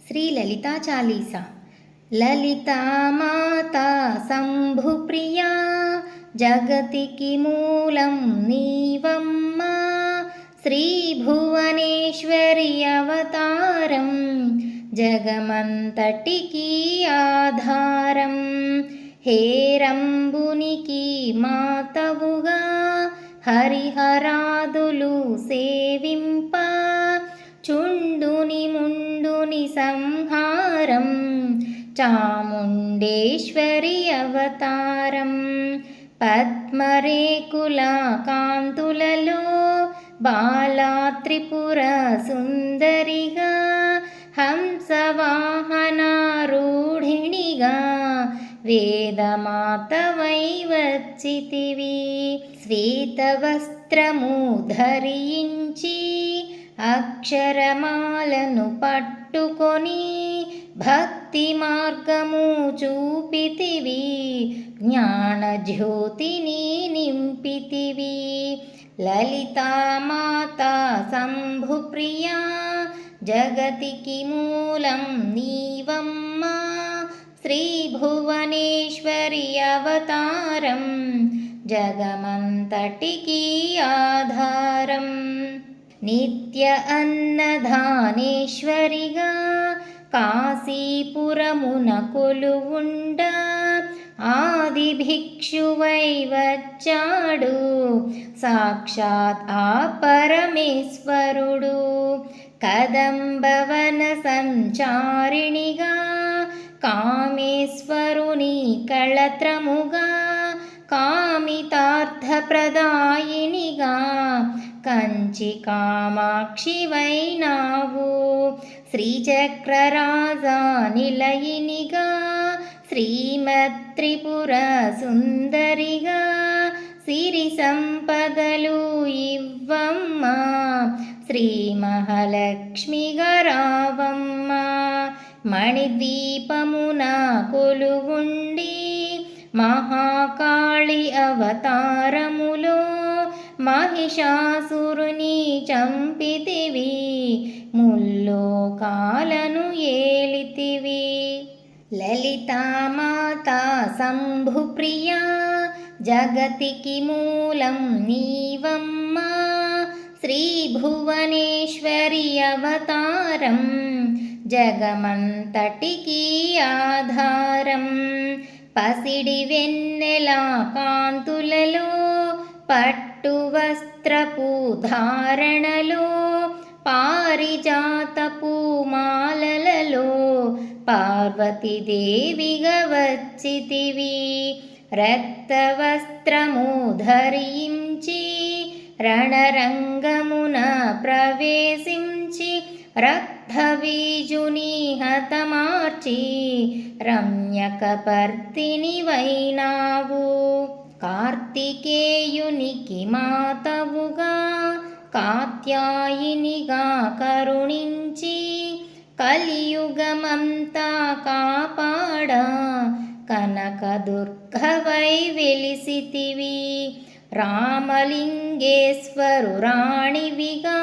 శ్రీ లలితా చాలీసా. లలితా మాతా శంభుప్రియా, జగతికి మూలం నీవమ్మా. శ్రీ భువనేశ్వరి అవతారం, జగమంతటికి ఆధారం. హేరంబునికి మాతవుగా, హరిహరాదులు సేవింప. చుండుని ముండుని సంహారం, చాముండేశ్వరి అవతారం. పద్మరేకుల కాంతులలో బాలా త్రిపుర సుందరిగా, హంసవాహనారూఢిణిగా వేదమాతవై వచ్చితివి. శ్వేతవస్త్రము ధరించి అక్షరమాలను పట్టుకొని భక్తి మార్గము చూపితివి. జ్ఞానజ్యోతిని నింపితివి. లలితా మాతా శంభుప్రియా, జగతికి మూలం నీవమ్మా. శ్రీ భువనేశ్వరి అవతారం, జగమంతటికి ఆధారం. నిత్య అన్నదానేశ్వరిగా కాశీపురమున కొలువుండ, ఆది భిక్షువై వచ్చాడు సాక్షాత్ ఆ పరమేశ్వరుడు. కదంబవన సంచారిణిగా, కామేశ్వరుని కళత్రముగా, కామితార్థప్రదాయినిగా కంచి కామాక్షివైనావు. శ్రీచక్రరాజా నిలయినిగా, శ్రీమత్త్రిపుర సుందరిగా, సిరి సంపదలు ఇవ్వమ్మా. శ్రీ మహాలక్ష్మిగా రావమ్మా. మణిద్వీపమున కొలువుండి మహాకాళి అవతారములో మహిషాసురుని చంపితివి. ముల్లోకాలను ఏలితివి. లలితా మాతా శంభుప్రియా, జగతికి మూలం నీవమ్మా. శ్రీ భువనేశ్వరి అవతారం, జగమంతటికి ఆధారం. పసిడి వెన్నెల కాంతులలో, పట్టు వస్త్రపు ధారణలో, పారిజాతపు మాలలలో పార్వతీదేవిగా వచ్చితివి. రక్తవస్త్రము ధరించి రణరంగమున ప్రవేశించి, రక్తబీజుని హతమార్చి రమ్యకపర్తిని వైనావు. కార్తికేయునికి మాతవుగా, కాత్యాయినిగా కరుణించి కలియుగమంతా కాపాడ కనకదుర్గవై వెలిసితివి. రామలింగేశ్వరురాణివిగా,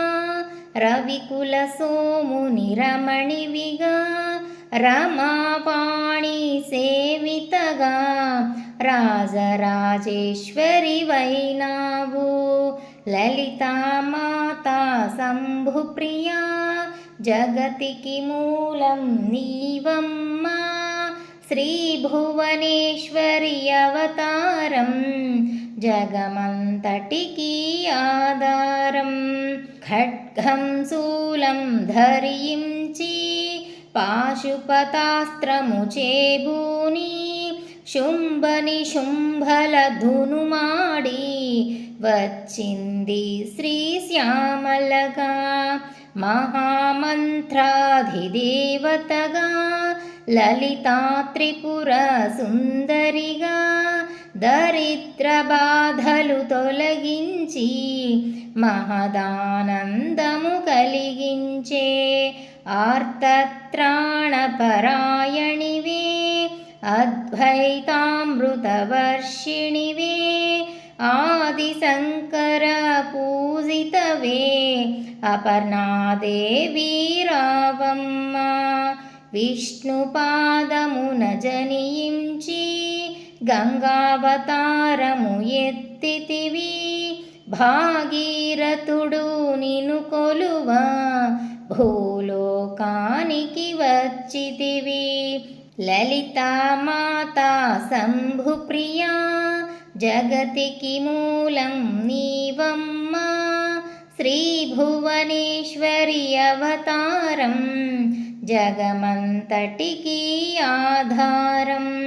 రవికుల సోముని రమణివిగా, రమావాణి సేవితగా రాజరాజేశ్వరి వైనావు. లలితా మాతా శంభుప్రియా, జగతికి మూలం నీవమ్మా. శ్రీ భువనేశ్వరి అవతారం, జగమంతటికి ఆధారం. ఖడ్గం శూలం ధరించి పాశుపతాస్త్రము చేబూని, శుంభని శుంభల ధునుమాడి వచ్చింది శ్రీ శ్యామలగా. మహామంత్రాధిదేవతగా, లలితా త్రిపుర సుందరిగా, దరిద్ర బాధలు తొలగించి మహదానందము కలిగించే ఆర్తత్రాణపరాయణివే, అద్వైతామృతవర్షిణివే, ఆదిశంకర పూజితవే అపర్ణాదేవి రావమ్మ. విష్ణుపాదమున జనించి గంగావతారము ఎత్తితివి. భాగీరథుడు నిను కొలువా భూలోకానికి వచ్చితివి. లలితామాతా శంభుప్రియా జగతికి మూలం నీవమ్మా. శ్రీభువనేశ్వరి అవతారం జగమంతటికి ఆధారం.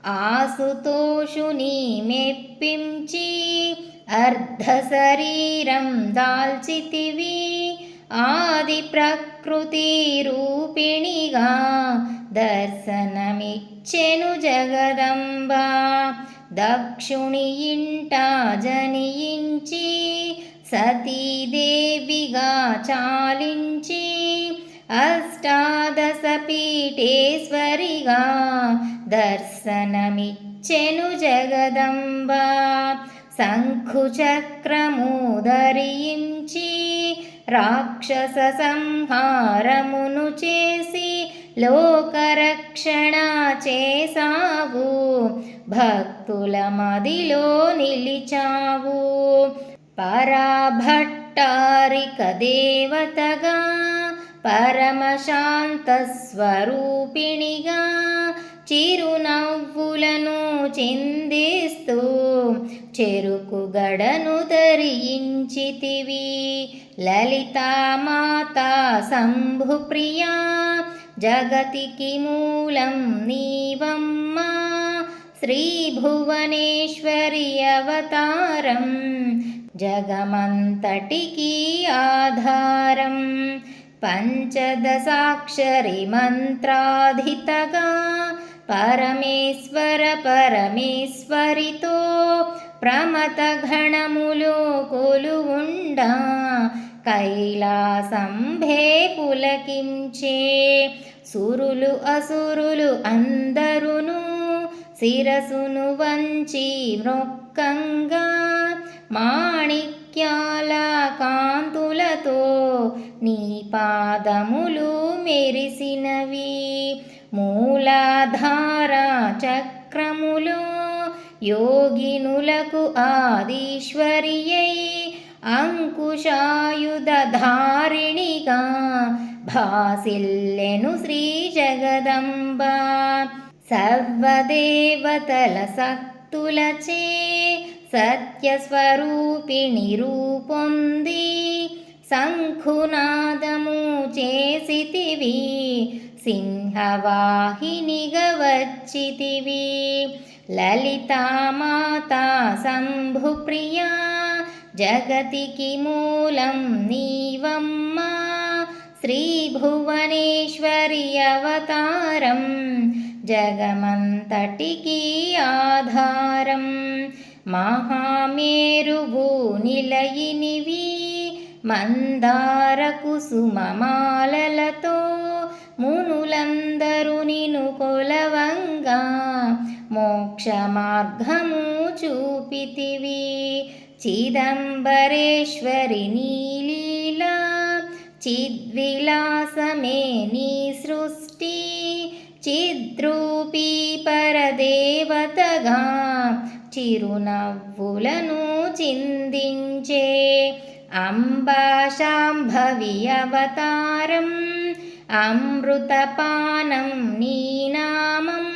ఆసుతోషుని మెప్పించి అర్ధ శరీరం దాల్చితివి. ఆది ప్రకృతి రూపిణిగా దర్శనమిచ్చెను జగదంబ. దక్షుని ఇంట జనించి సతీదేవిగా చాలించి అష్టాదశ పీఠేశ్వరిగా దర్శనమిచ్చెను జగదంబ. శంఖుచక్రము ధరించి రాక్షస సంహారమును చేసి లోకరక్షణ చేసావు. భక్తుల మదిలో నిలిచావు. పరాభట్టారిక దేవతగా పరమశాంత స్వరూపిణిగా చిరునవ్వులను చిందిస్తూ చెరుకు గడను ధరించితివి. లలితామాతా శంభుప్రియా జగతికి మూలం నీవమ్మా. శ్రీభువనేశ్వరి అవతారం జగమంతటికి ఆధారం. పంచదశాక్షరి మంత్రాధితగా పరమేశ్వర పరమేశ్వరితో ప్రమత గణములు కొలువుండా కైలాసంభే పులకించే. సురులు అసురులు అందరును శిరసును వంచి మ్రొక్కంగా మాణిక్యాల కాంతులతో నీ పాదములు మెరిసినవి. మూలాధార చక్రములో యోగినులకు ఆదీశ్వరియై అంకుశాయుధధారిణిగా భాసిల్లెను శ్రీ జగదంబ. సర్వదేవతల శక్తులచే సత్యస్వరూపిణి రూపొంది శంఖునాదము చేసితివి. సింహవాహినిగా వచ్చితివి. లలితామాతా శంభుప్రియా జగతికి మూలం నీవమ్మా. శ్రీభువనేశ్వరి అవతారం జగమంతటికి ఆధారం. మహామేరువు నిలయినివి మందార కుసుమమాలలతో మునులందరూ నిను కొలవంగా మోక్ష మార్గము చూపితివి. చిదంబరేశ్వరి నీలీలా చిద్విలాసమే నీ సృష్టి. చిద్రూపీ పరదేవతగా చిరునవ్వులను చిందించే. అంబాశాంభవి అవతారం అమృతపానం నీ నామం.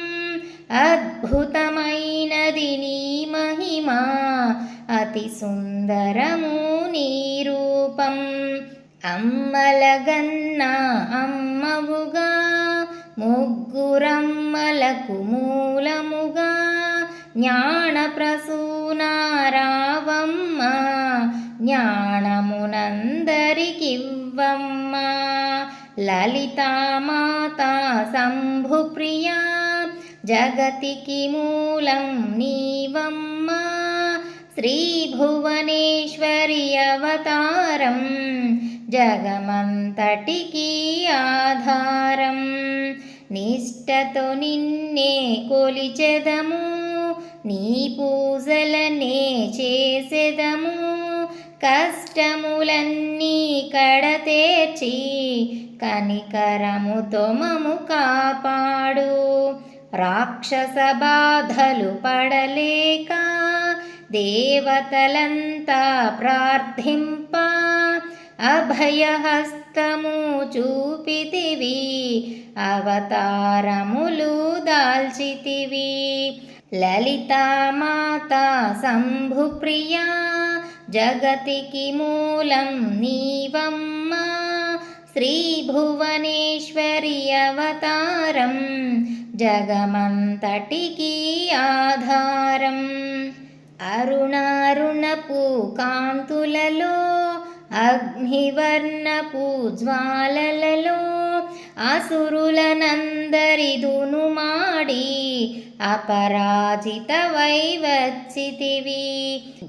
అద్భుతమైనది నీ మహిమ అతి సుందరము నీ రూపం. అమ్మలగన్న అమ్మవుగా ముగ్గురమ్మలకు మూలముగా జ్ఞానప్రసూనారావమ్మ. జ్ఞానమునందరికివ్వమ్మ. లలితామాతా శంభుప్రియా జగతికి మూలం నీవమ్మా. శ్రీభువనేశ్వరి అవతారం జగమంతటికి ఆధారం. నిష్టతో నిన్నే కొలిచెదము నీ పూజలనే చేసెదము. కష్టములన్నీ కడతేర్చి కనికరముతో మము కాపాడు. రాక్షస బాధలు పడలేక దేవతలంతా ప్రార్థింప అభయహస్తము చూపితివి, అవతారములు దాల్చితివి. లలితామాతా శంభుప్రియా జగతికి మూలం నీవమ్మా, శ్రీ భువనేశ్వరి అవతారం జగమంతటికి ఆధారం. అరుణారుణపు కాంతులలో అగ్నివర్ణపు జ్వాలలలో అసురులనందరిదును మాడి అపరాజితవై వచ్చితివి.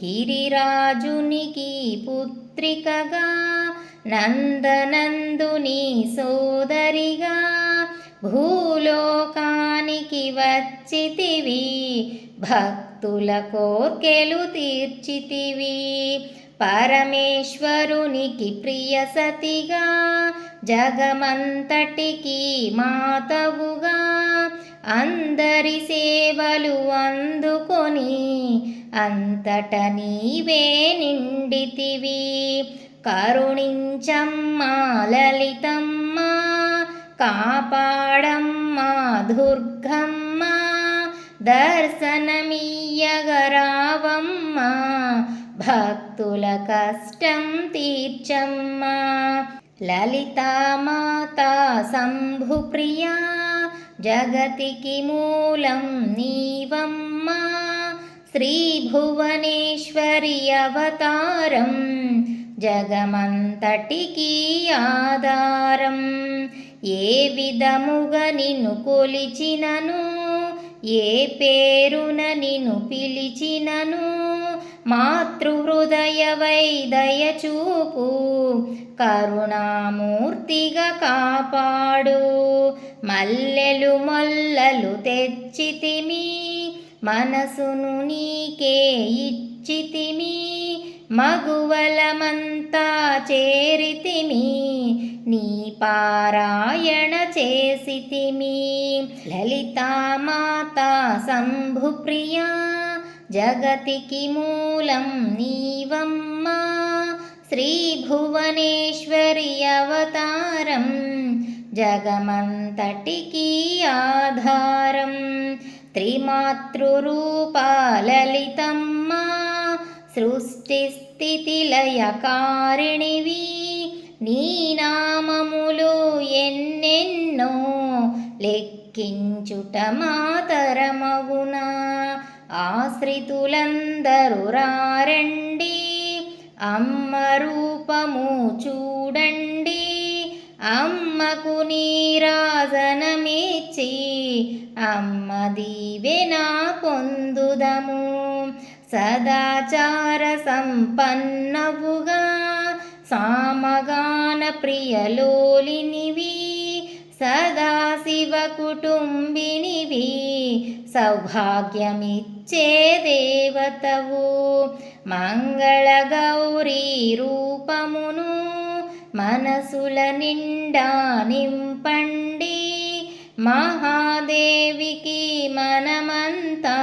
గిరిరాజునికి పుత్రికగా నందనందుని సోదరిగా భూలోకానికి వచ్చితివి, భక్తుల కోర్కెలు తీర్చితివి. పరమేశ్వరునికి ప్రియ సతిగా జగమంతటికి మాతవుగా అందరి సేవలు అందుకొని అంతట నీవే నిండితివి. కరుణించమ్మా లలితమ్మ, కాపాడమ్మా దుర్గమ్మ, దర్శనమియ్యగరావమ్మా, భక్తుల కష్టం తీర్చమ్మా. లలితామాతా శంభుప్రియా జగతికి మూలం నీవమ్మా, శ్రీ భువనేశ్వరి అవతారం జగమంతటికి ఆధారం. ఏ విధముగా నిన్ను కొలిచినను, ఏ పేరున నిన్ను పిలిచినను, మాతృహృదయవై దయచూపు, కరుణామూర్తిగా కాపాడు. మల్లెలు మొల్లలు తెచ్చితిమి, మనసును నీకే ఇచ్చితిమి, మగువలమంతా చేరితిమి, నీ పారాయణ చేసితిమి. లలితామాతా శంభుప్రియా జగతికి మూలం నీవమ్మా, శ్రీ భువనేశ్వరి అవతారం జగమంతటికి ఆధారం. త్రిమాతృరూపా లలితమ్మా, సృష్టి స్థితి లయకారిణివి, నీ నామములు ఎన్నెన్నో లెక్కించుట మాతరమగునా. ఆశ్రితులందరూ రారండి, అమ్మ రూపము చూడండి, అమ్మకు నీరాజనమిచ్చి అమ్మ దీవెన పొందుదము. సదాచార సంపన్నవుగా సామగాన ప్రియలోలినివి, సదాశివ కుటుంబినివి, సౌభాగ్యమిచ్చే దేవతవు. మంగళ గౌరీ రూపమును మనసుల నిండా నింపండి, మహాదేవికి మనమంతా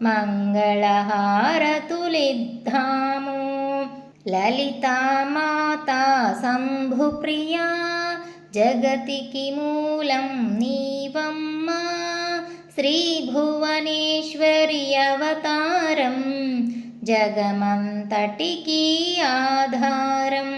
మంగళహారతులిద్దాము. లలితామాతా శంభుప్రియా జగతికి మూలం నీవమ్మా, శ్రీ భువనేశ్వరి అవతారం జగమంతటికి ఆధారం.